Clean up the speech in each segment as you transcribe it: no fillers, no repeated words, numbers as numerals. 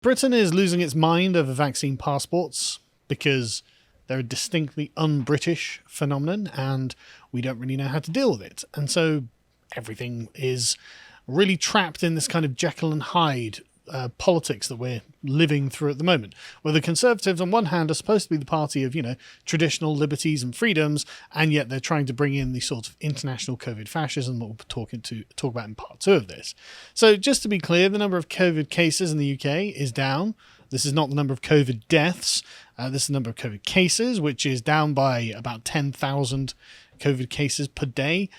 Britain is losing its mind over vaccine passports because they're a distinctly un-British phenomenon and we don't really know how to deal with it. And so everything is really trapped in this kind of Jekyll and Hyde politics that we're living through at the moment, where the Conservatives on one hand are supposed to be the party of, traditional liberties and freedoms, and yet they're trying to bring in the sort of international COVID fascism that we'll talk about in part 2 of this. So just to be clear, the number of COVID cases in the UK is down. This is not the number of COVID deaths. This is the number of COVID cases, which is down by about 10,000 COVID cases per day,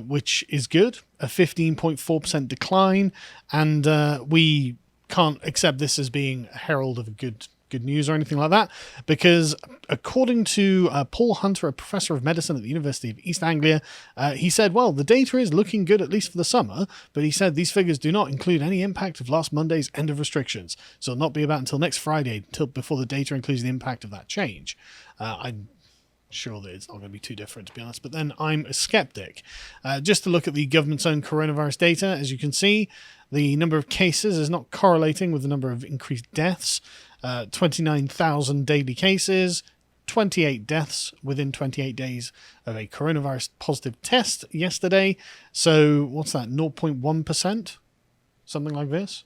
which is good, a 15.4% decline. And we can't accept this as being a herald of a good news or anything like that, because according to Paul Hunter, a professor of medicine at the University of East Anglia, he said, well, the data is looking good, at least for the summer, but he said these figures do not include any impact of last Monday's end of restrictions. So it'll not be about until next Friday before the data includes the impact of that change. I'm sure that it's not going to be too different, to be honest, but then I'm a skeptic. Just to look at the government's own coronavirus data, as you can see, the number of cases is not correlating with the number of increased deaths. 29,000 daily cases, 28 deaths within 28 days of a coronavirus positive test yesterday. So what's that, 0.1%? Something like this.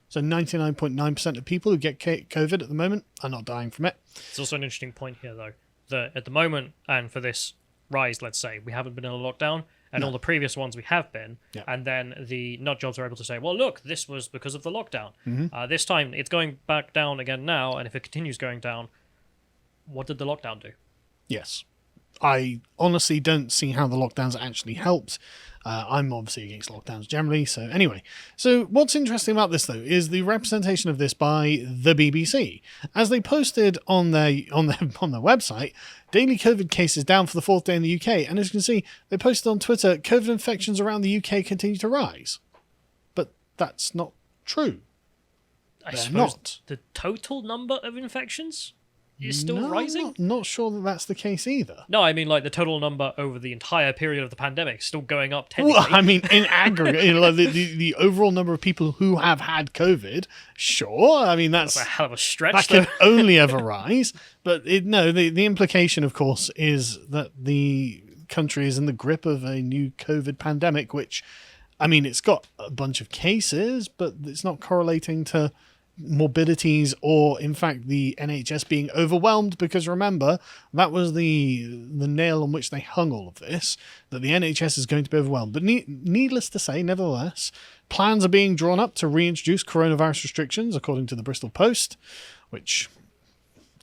So 99.9% of people who get COVID at the moment are not dying from it. It's also an interesting point here, though, that at the moment, and for this rise, let's say, we haven't been in a lockdown, and all the previous ones we have been, and then the nut jobs are able to say, well, look, this was because of the lockdown. This time, it's going back down again now, and if it continues going down, what did the lockdown do? Yes. I honestly don't see how the lockdowns actually helped. I'm obviously against lockdowns generally. So anyway, so what's interesting about this, though, is the representation of this by the BBC. As they posted on their website, daily COVID cases down for the 4th day in the UK. And as you can see, they posted on Twitter, COVID infections around the UK continue to rise. But that's not true. I suppose the total number of infections is still rising? Not sure that that's the case either. No, I mean, like, the total number over the entire period of the pandemic is still going up technically. Well, I mean, in aggregate, like the overall number of people who have had COVID, sure. I mean, that's a hell of a stretch. That can only ever rise. But the implication, of course, is that the country is in the grip of a new COVID pandemic, which, I mean, it's got a bunch of cases, but it's not correlating to morbidities or, in fact, the NHS being overwhelmed, because remember, that was the nail on which they hung all of this, that the NHS is going to be overwhelmed. But needless to say, nevertheless, plans are being drawn up to reintroduce coronavirus restrictions, according to the Bristol Post, which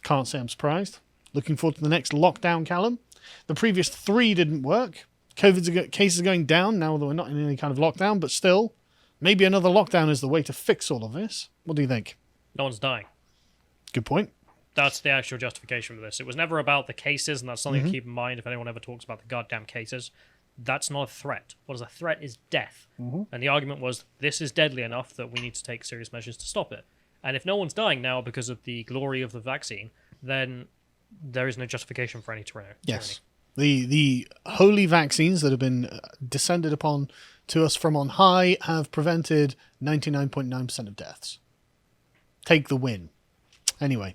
can't say I'm surprised. Looking forward to the next lockdown, Callum. The previous 3 didn't work. COVID cases are going down now that we're not in any kind of lockdown, but still, maybe another lockdown is the way to fix all of this. What do you think? No one's dying. Good point. That's the actual justification for this. It was never about the cases, and that's something to keep in mind if anyone ever talks about the goddamn cases. That's not a threat. What is a threat is death. And the argument was, this is deadly enough that we need to take serious measures to stop it. And if no one's dying now because of the glory of the vaccine, then there is no justification for any tyranny. Yes. The holy vaccines that have been descended upon to us from on high have prevented 99.9% of deaths. Take the win. Anyway,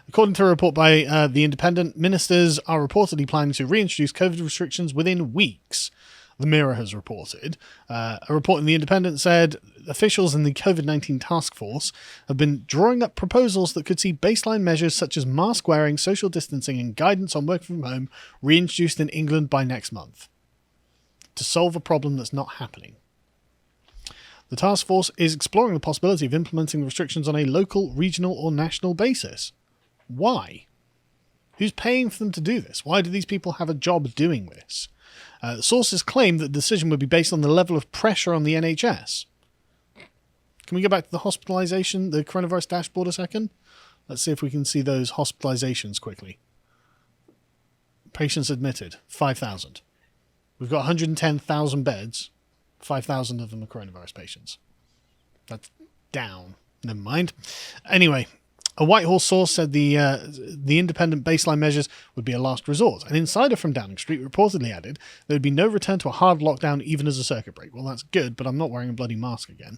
according to a report by The Independent, ministers are reportedly planning to reintroduce COVID restrictions within weeks. The Mirror has reported. A report in The Independent said officials in the COVID-19 task force have been drawing up proposals that could see baseline measures such as mask wearing, social distancing, and guidance on working from home reintroduced in England by next month to solve a problem that's not happening. The task force is exploring the possibility of implementing the restrictions on a local, regional, or national basis. Why? Who's paying for them to do this? Why do these people have a job doing this? Sources claim that the decision would be based on the level of pressure on the NHS. Can we go back to the hospitalisation, the coronavirus dashboard a second? Let's see if we can see those hospitalisations quickly. Patients admitted, 5,000. We've got 110,000 beds. 5,000 of them are coronavirus patients. That's down. Never mind. Anyway, A Whitehall source said the independent baseline measures would be a last resort. An insider from Downing Street reportedly added there would be no return to a hard lockdown even as a circuit break. Well, that's good, but I'm not wearing a bloody mask again.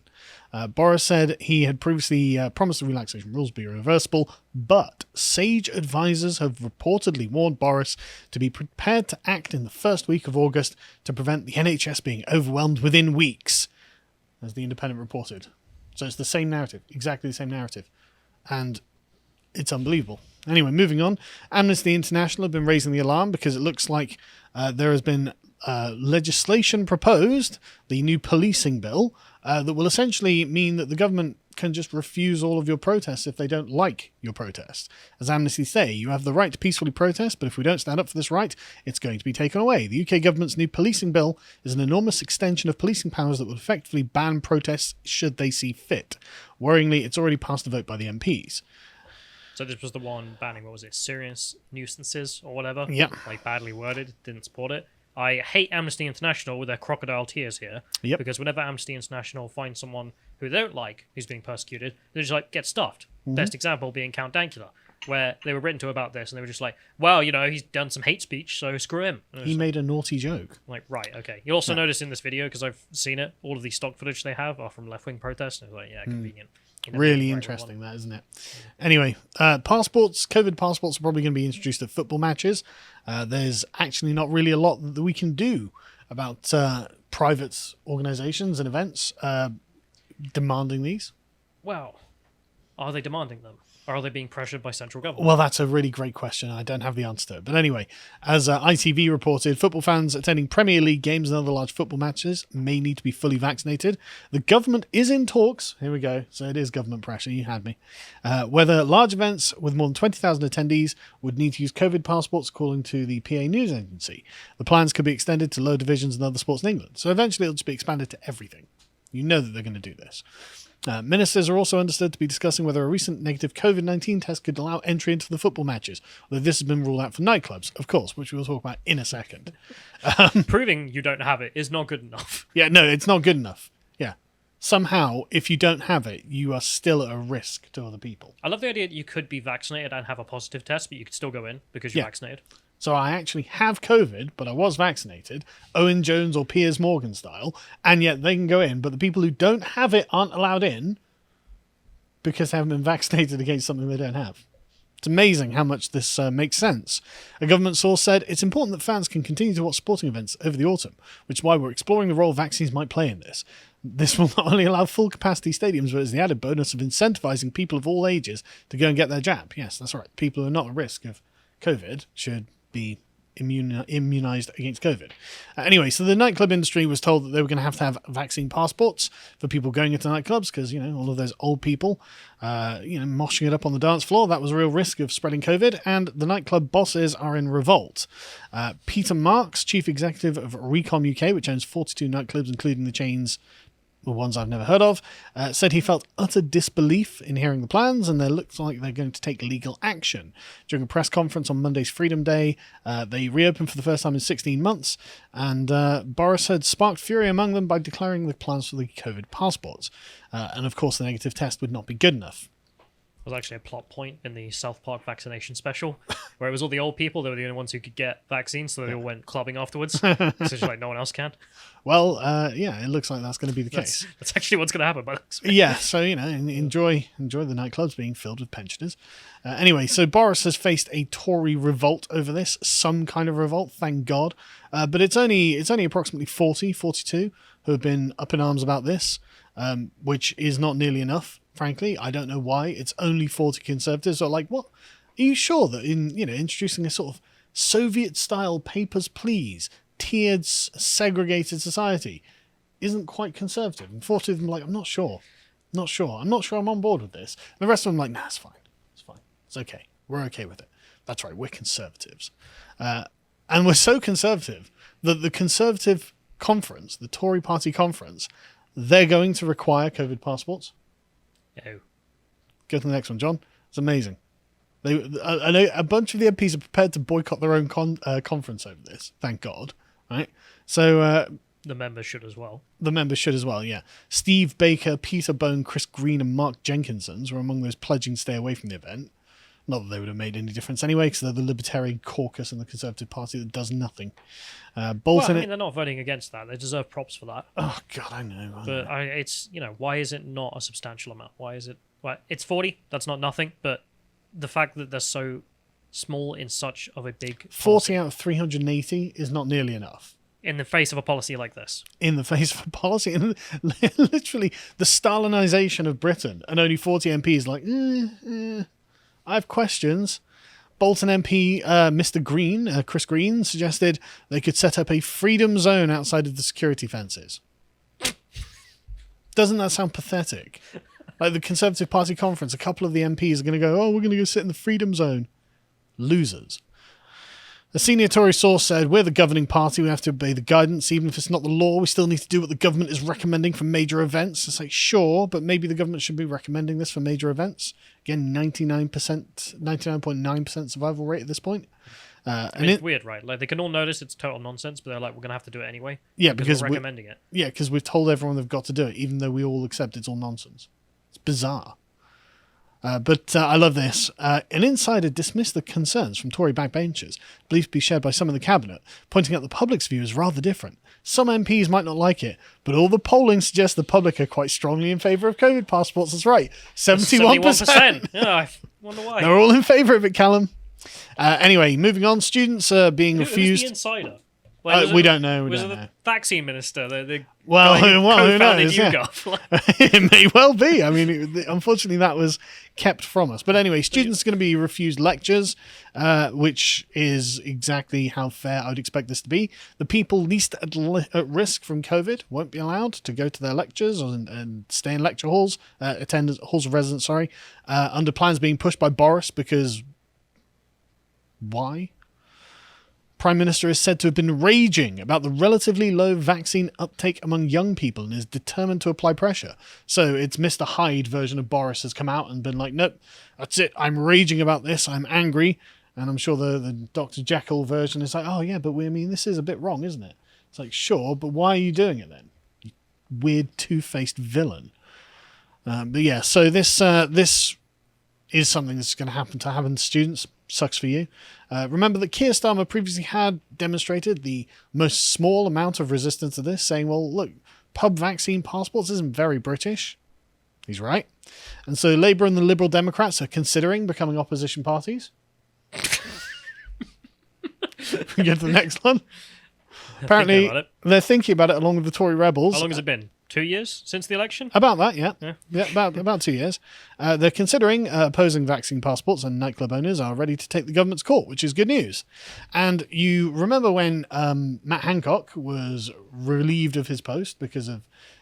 Boris said he had previously promised the relaxation rules be irreversible, but sage advisors have reportedly warned Boris to be prepared to act in the first week of August to prevent the NHS being overwhelmed within weeks, as the Independent reported. So it's the same narrative, exactly the same narrative. And it's unbelievable. Anyway, moving on. Amnesty International have been raising the alarm because it looks like there has been legislation proposed, the new policing bill, that will essentially mean that the government can just refuse all of your protests if they don't like your protest. As Amnesty say, you have the right to peacefully protest, but if we don't stand up for this right, it's going to be taken away. The UK government's new policing bill is an enormous extension of policing powers that will effectively ban protests should they see fit. Worryingly, it's already passed a vote by the MPs. So this was the one banning, what was it, serious nuisances or whatever? Yeah. Like badly worded, didn't support it. I hate Amnesty International with their crocodile tears here. Yep. Because whenever Amnesty International finds someone who they don't like who's being persecuted, they're just like, get stuffed. Best example being Count Dankula, where they were written to about this and they were just like, well, you know, he's done some hate speech, so screw him. He made a naughty joke. Like, right, okay. You'll also notice in this video, because I've seen it, all of the stock footage they have are from left-wing protests. And it's like, yeah, convenient. Really interesting, that, isn't it? Anyway, passports, COVID passports are probably going to be introduced at football matches. There's actually not really a lot that we can do about private organisations and events demanding these. Well, are they demanding them? Or are they being pressured by central government? Well, that's a really great question. I don't have the answer to it. But anyway, as ITV reported, football fans attending Premier League games and other large football matches may need to be fully vaccinated. The government is in talks. Here we go. So it is government pressure. You had me. Whether large events with more than 20,000 attendees would need to use COVID passports, according to the PA News Agency. The plans could be extended to lower divisions and other sports in England. So eventually it'll just be expanded to everything. You know that they're going to do this. Ministers are also understood to be discussing whether a recent negative COVID-19 test could allow entry into the football matches, although this has been ruled out for nightclubs, of course, which we'll talk about in a second. Proving you don't have it is not good enough. Yeah, no, it's not good enough. Yeah. Somehow, if you don't have it, you are still at a risk to other people. I love the idea that you could be vaccinated and have a positive test, but you could still go in because you're vaccinated. So I actually have COVID, but I was vaccinated, Owen Jones or Piers Morgan style, and yet they can go in, but the people who don't have it aren't allowed in because they haven't been vaccinated against something they don't have. It's amazing how much this makes sense. A government source said, it's important that fans can continue to watch sporting events over the autumn, which is why we're exploring the role vaccines might play in this. This will not only allow full capacity stadiums, but has the added bonus of incentivizing people of all ages to go and get their jab. Yes, that's right. People who are not at risk of COVID should be immunized against COVID. Anyway, so the nightclub industry was told that they were going to have vaccine passports for people going into nightclubs because, you know, all of those old people, moshing it up on the dance floor, that was a real risk of spreading COVID, and the nightclub bosses are in revolt. Peter Marks, chief executive of Recom UK, which owns 42 nightclubs, including the chains, the ones I've never heard of, said he felt utter disbelief in hearing the plans, and they looked like they're going to take legal action. During a press conference on Monday's Freedom Day, they reopened for the first time in 16 months, and Boris had sparked fury among them by declaring the plans for the COVID passports. And of course, the negative test would not be good enough. Was actually a plot point in the South Park vaccination special, where it was all the old people, they were the only ones who could get vaccines, so they all went clubbing afterwards. So it's just like no one else can. Well, it looks like that's going to be the case. That's actually what's going to happen. Yeah, so, enjoy the nightclubs being filled with pensioners. Anyway, so Boris has faced a Tory revolt over this, some kind of revolt, thank God. But it's only approximately 42 who have been up in arms about this, which is not nearly enough. Frankly, I don't know why. It's only 40 conservatives are like, what? Are you sure that introducing a sort of Soviet-style papers, please, tiered, segregated society isn't quite conservative? And 40 of them are like, I'm not sure. I'm not sure I'm on board with this. And the rest of them are like, nah, it's fine. It's okay. We're okay with it. That's right. We're conservatives. And we're so conservative that the Conservative conference, the Tory party conference, they're going to require COVID passports. No. Go to the next one, John. It's amazing. I know a bunch of the MPs are prepared to boycott their own conference over this. Thank God. Right. So The members should as well. The members should as well, yeah. Steve Baker, Peter Bone, Chris Green, and Mark Jenkinsons were among those pledging to stay away from the event. Not that they would have made any difference anyway, because they're the Libertarian caucus in the Conservative Party that does nothing. Bolton. They're not voting against that. They deserve props for that. Oh God, I know. But it's why is it not a substantial amount? Why is it? Well, it's 40. That's not nothing. But the fact that they're so small in such of a big 40 out of 380 is not nearly enough. In the face of a policy like this. In the face of a policy, and literally the Stalinization of Britain, and only 40 MPs like, I have questions. Bolton MP Mr. Green, Chris Green, suggested they could set up a freedom zone outside of the security fences. Doesn't that sound pathetic? Like the Conservative Party conference, a couple of the MPs are going to go, we're going to go sit in the freedom zone. Losers. A senior Tory source said, we're the governing party, we have to obey the guidance, even if it's not the law, we still need to do what the government is recommending for major events. It's like, sure, but maybe the government should be recommending this for major events. Again, 99.9% survival rate at this point. It's weird, right? Like, they can all notice it's total nonsense, but they're like, we're going to have to do it anyway. Yeah, because we're recommending it. Yeah, because we've told everyone they've got to do it, even though we all accept it's all nonsense. It's bizarre. But I love this. An insider dismissed the concerns from Tory backbenchers, believed to be shared by some in the cabinet, pointing out the public's view is rather different. Some MPs might not like it, but all the polling suggests the public are quite strongly in favour of COVID passports. That's right, 71%. Yeah, I wonder why. They're all in favour of it, Callum. Anyway, moving on. Students are being refused. Who's the insider? We don't know. We was don't it know. the vaccine minister? The well, guy who who co-founded knows? Yeah. YouGov? It may well be. I mean, unfortunately, that was kept from us. But anyway, students are going to be refused lectures, which is exactly how fair I would expect this to be. The people least at risk from COVID won't be allowed to go to their lectures and stay in lecture halls, attend halls of residence, under plans being pushed by Boris because why? Prime Minister is said to have been raging about the relatively low vaccine uptake among young people and is determined to apply pressure. So it's Mr. Hyde version of Boris has come out and been like, nope, that's it. I'm raging about this. I'm angry. And I'm sure the Dr. Jekyll version is like, oh yeah, but this is a bit wrong, isn't it? It's like, sure, but why are you doing it then? You weird two-faced villain. But yeah, so this is something that's going to happen to students. Sucks for you. Remember that Keir Starmer previously had demonstrated the most small amount of resistance to this, saying, well, look, pub vaccine passports isn't very British. He's right. And so Labour and the Liberal Democrats are considering becoming opposition parties. We get to the next one. Apparently, they're thinking about it along with the Tory rebels. How long has it been? 2 years since the election? About that, yeah. About 2 years. They're considering opposing vaccine passports, and nightclub owners are ready to take the government's court, which is good news. And you remember when Matt Hancock was relieved of his post because of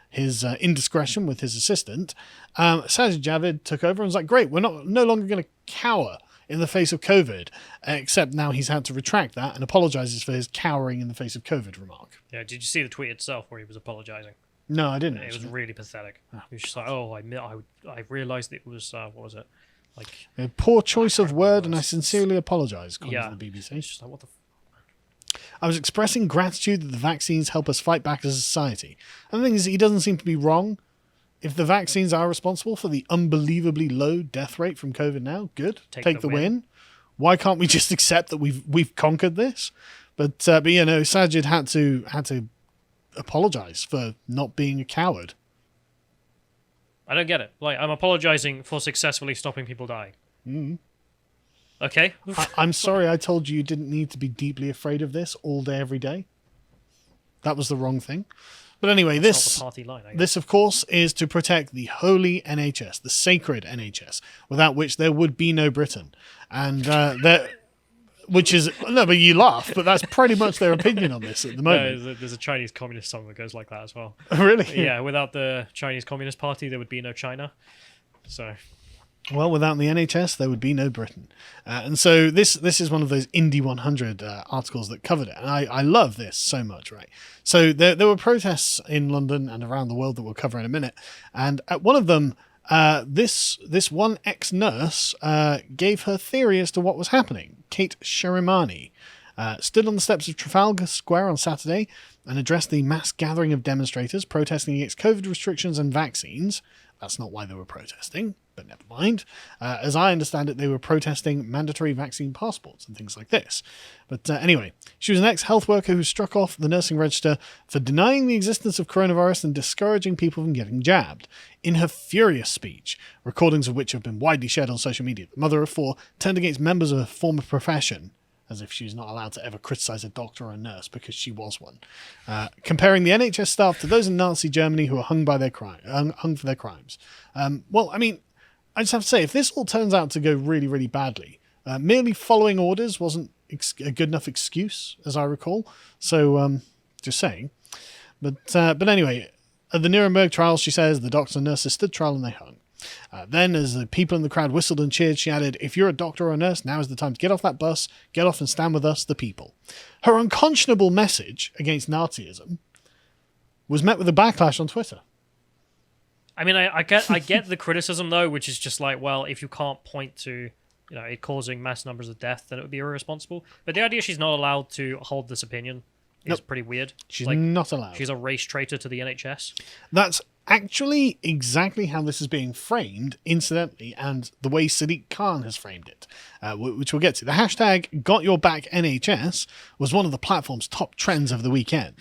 his indiscretion with his assistant, Sajid Javid took over and was like, great, we're no longer going to cower in the face of COVID, except now he's had to retract that and apologises for his cowering in the face of COVID remark. Yeah, did you see the tweet itself where he was apologising? No, I didn't. It was really pathetic. He was just like, I realised it was, what was it? Like a poor choice of word, and I sincerely apologise, according to the BBC. It's just like, what the I was expressing gratitude that the vaccines help us fight back as a society. And the thing is, he doesn't seem to be wrong. If the vaccines are responsible for the unbelievably low death rate from COVID now, good. Take the win. Why can't we just accept that we've conquered this? But Sajid had to apologise for not being a coward. I don't get it. Like, I'm apologising for successfully stopping people dying. Mm. Okay. I'm sorry I told you didn't need to be deeply afraid of this all day, every day. That was the wrong thing. But anyway, That's not the party line, this, of course, is to protect the holy NHS, the sacred NHS, without which there would be no Britain. And which is, no, but you laugh, but that's pretty much their opinion on this at the moment. No, there's a Chinese communist song that goes like that as well. Really? Yeah, without the Chinese Communist Party, there would be no China. So... Well, without the NHS, there would be no Britain. And so this is one of those Indy 100 articles that covered it. And I love this so much, right? So there were protests in London and around the world that we'll cover in a minute. And at one of them, this one ex-nurse gave her theory as to what was happening. Kate Sherimani. stood on the steps of Trafalgar Square on Saturday and addressed the mass gathering of demonstrators protesting against COVID restrictions and vaccines. That's not why they were protesting, but never mind. As I understand it, they were protesting mandatory vaccine passports and things like this. But anyway, she was an ex-health worker who struck off the nursing register for denying the existence of coronavirus and discouraging people from getting jabbed. In her furious speech, recordings of which have been widely shared on social media, the mother of four turned against members of her former profession, as if she's not allowed to ever criticise a doctor or a nurse because she was one, comparing the NHS staff to those in Nazi Germany who were hung for their crimes. Well, I mean, I just have to say, if this all turns out to go really, really badly, merely following orders wasn't a good enough excuse, as I recall. So, just saying. But anyway, at the Nuremberg trials, she says, the doctors and nurses stood trial and they hung. Then, as the people in the crowd whistled and cheered, she added, if you're a doctor or a nurse, now is the time to get off that bus, get off and stand with us, the people. Her unconscionable message against Nazism was met with a backlash on Twitter. I mean, I get the criticism, though, which is just like, well, if you can't point to, it causing mass numbers of death, then it would be irresponsible. But the idea she's not allowed to hold this opinion is pretty weird. She's not allowed. She's a race traitor to the NHS. That's actually exactly how this is being framed, incidentally, and the way Sadiq Khan has framed it, which we'll get to. The hashtag #GotYourBackNHS was one of the platform's top trends of the weekend.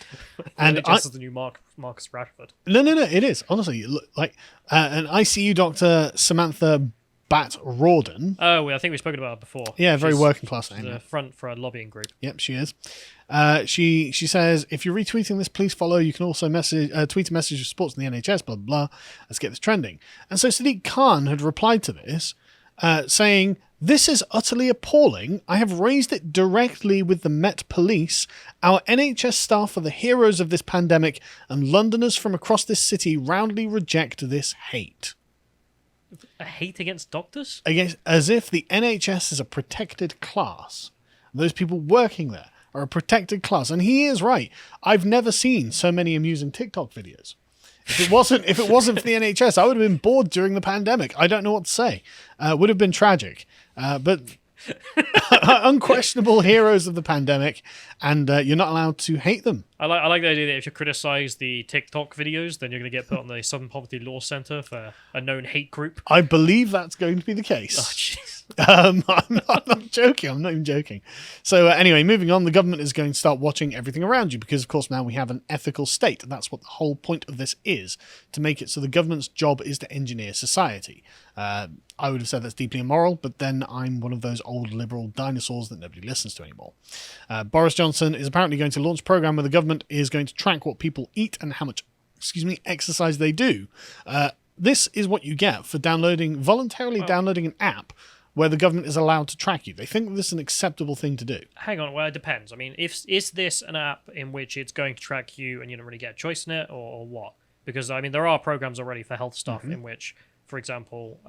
And NHS is the new Marcus Rashford. No, it is. Honestly, like an ICU doctor, Samantha Bat Rawdon. Oh, I think we've spoken about it before. Yeah, very working class name. The front for a lobbying group. Yep, she is. She says, if you're retweeting this, please follow. You can also tweet a message of sports in the NHS, blah, blah, blah. Let's get this trending. And so Sadiq Khan had replied to this, saying, this is utterly appalling. I have raised it directly with the Met Police. Our NHS staff are the heroes of this pandemic, and Londoners from across this city roundly reject this hate. A hate against doctors? As if the NHS is a protected class. Those people working there are a protected class. And he is right. I've never seen so many amusing TikTok videos. If it wasn't for the NHS, I would have been bored during the pandemic. I don't know what to say. Would have been tragic. But unquestionable heroes of the pandemic, and you're not allowed to hate them. I like the idea that if you criticize the TikTok videos, then you're going to get put on the Southern Poverty Law Centre for a known hate group. I believe that's going to be the case. Oh, jeez. I'm not joking. I'm not even joking. So anyway, moving on, the government is going to start watching everything around you because, of course, now we have an ethical state. And that's what the whole point of this is, to make it so the government's job is to engineer society. I would have said that's deeply immoral, but then I'm one of those old liberal dinosaurs that nobody listens to anymore. Boris Johnson is apparently going to launch a program where the government is going to track what people eat and how much, exercise they do. This is what you get for voluntarily downloading an app where the government is allowed to track you. They think this is an acceptable thing to do. Hang on, well, it depends. I mean, is this an app in which it's going to track you and you don't really get a choice in it, or what? Because, I mean, there are programs already for health stuff in which, for example,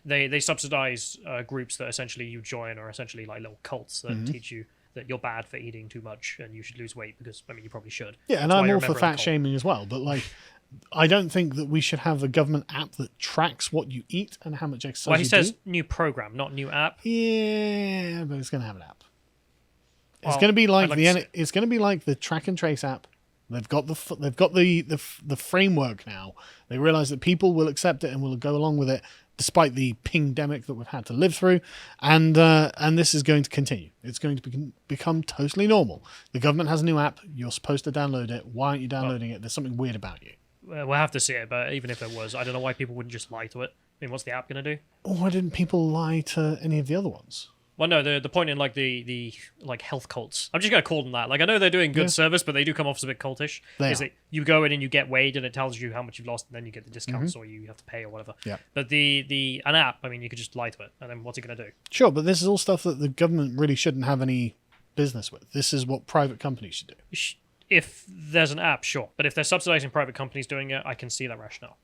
they subsidize groups that essentially you join, or essentially like little cults that teach you that you're bad for eating too much and you should lose weight because, I mean, you probably should. Yeah, and I'm all for fat shaming as well, but like, I don't think that we should have a government app that tracks what you eat and how much exercise you do. Well, he says new program, not new app. Yeah, but it's going to have an app. It's going to be like it's going to be like the track and trace app. They've got the framework now. They realize that people will accept it and will go along with it, despite the pingdemic that we've had to live through, and this is going to continue. It's going to become totally normal. The government has a new app. You're supposed to download it. Why aren't you downloading it? There's something weird about you. We'll have to see it, but even if there was, I don't know why people wouldn't just lie to it. I mean, what's the app going to do? Why didn't people lie to any of the other ones? Well, no, the point in like the like health cults. I'm just gonna call them that. Like, I know they're doing good service, but they do come off as a bit cultish. Is that you go in and you get weighed, and it tells you how much you've lost, and then you get the discounts, or you have to pay or whatever. Yeah. But an app, I mean, you could just lie to it, and then what's it gonna do? Sure, but this is all stuff that the government really shouldn't have any business with. This is what private companies should do. If there's an app, sure, but if they're subsidizing private companies doing it, I can see that rationale.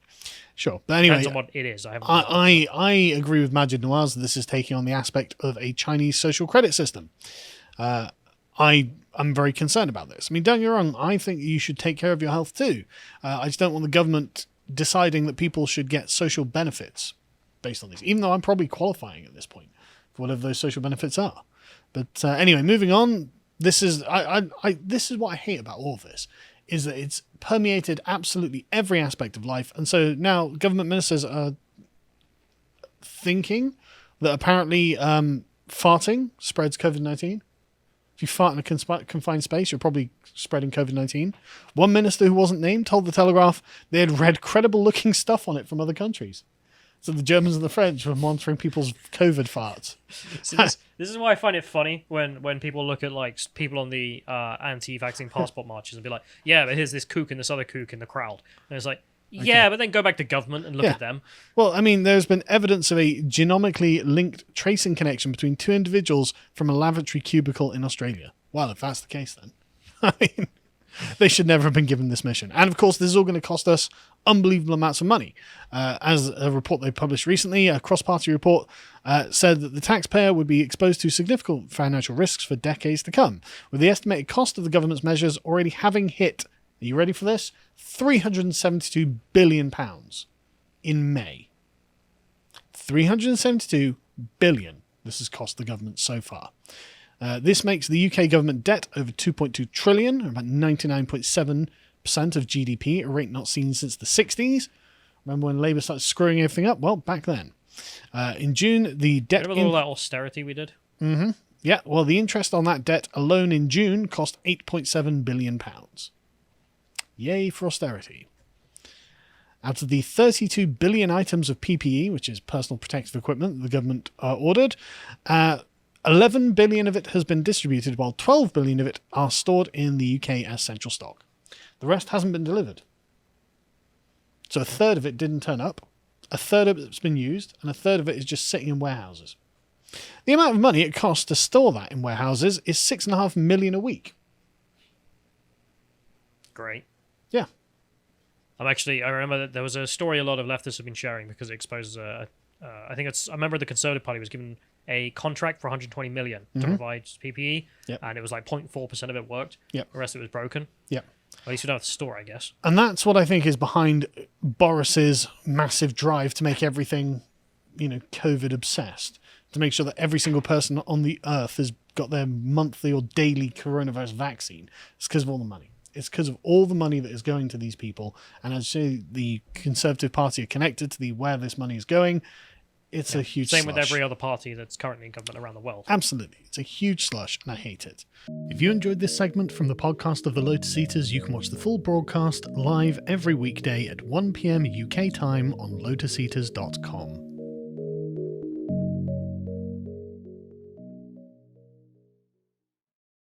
Sure, but anyway, depends on what it is. I agree with Majid Nawaz that this is taking on the aspect of a Chinese social credit system. I'm very concerned about this. I mean, don't get me wrong, I think you should take care of your health too. I just don't want the government deciding that people should get social benefits based on this, even though I'm probably qualifying at this point for whatever those social benefits are. But anyway, moving on. This is this is what I hate about all of this, is that it's permeated absolutely every aspect of life. And so now government ministers are thinking that apparently farting spreads COVID-19. If you fart in a confined space, you're probably spreading COVID-19. One minister who wasn't named told The Telegraph they had read credible-looking stuff on it from other countries. So the Germans and the French were monitoring people's COVID farts. So this is why I find it funny when people look at like people on the anti-vaccine passport marches and be like, yeah, but here's this kook and this other kook in the crowd. And it's like, yeah, but then go back to government and look at them. Well, I mean, there's been evidence of a genomically linked tracing connection between two individuals from a lavatory cubicle in Australia. Well, if that's the case, then I mean, they should never have been given this mission. And of course, this is all going to cost us unbelievable amounts of money. As a report they published recently, a cross-party report, said that the taxpayer would be exposed to significant financial risks for decades to come, with the estimated cost of the government's measures already having hit, are you ready for this? £372 billion in May. 372 billion this has cost the government so far. This makes the UK government debt over 2.2 trillion, about 99.7% of GDP, a rate not seen since the 60s. Remember when Labour started screwing everything up? Well, back then. In June, the debt... Remember all that austerity we did? Mm-hmm. Yeah, well, the interest on that debt alone in June cost £8.7 billion. Yay for austerity. Out of the 32 billion items of PPE, which is personal protective equipment, the government ordered, 11 billion of it has been distributed, while 12 billion of it are stored in the UK as central stock. The rest hasn't been delivered. So a third of it didn't turn up, a third of it's been used, and a third of it is just sitting in warehouses. The amount of money it costs to store that in warehouses is $6.5 million a week. Great. Yeah. I remember that there was a story a lot of leftists have been sharing because it exposes I remember the Conservative Party was given a contract for 120 million to provide PPE, and it was like 0.4% of it worked. Yep. The rest of it was broken. Yep. At least you don't have to store, I guess. And that's what I think is behind Boris's massive drive to make everything, COVID obsessed, to make sure that every single person on the earth has got their monthly or daily coronavirus vaccine. It's because of all the money. It's because of all the money that is going to these people. And as you say, the Conservative Party are connected to where this money is going. It's a huge Same slush. with every other party that's currently in government around the world. Absolutely. It's a huge slush, and I hate it. If you enjoyed this segment from the podcast of the Lotus Eaters, you can watch the full broadcast live every weekday at 1 p.m. UK time on lotuseaters.com.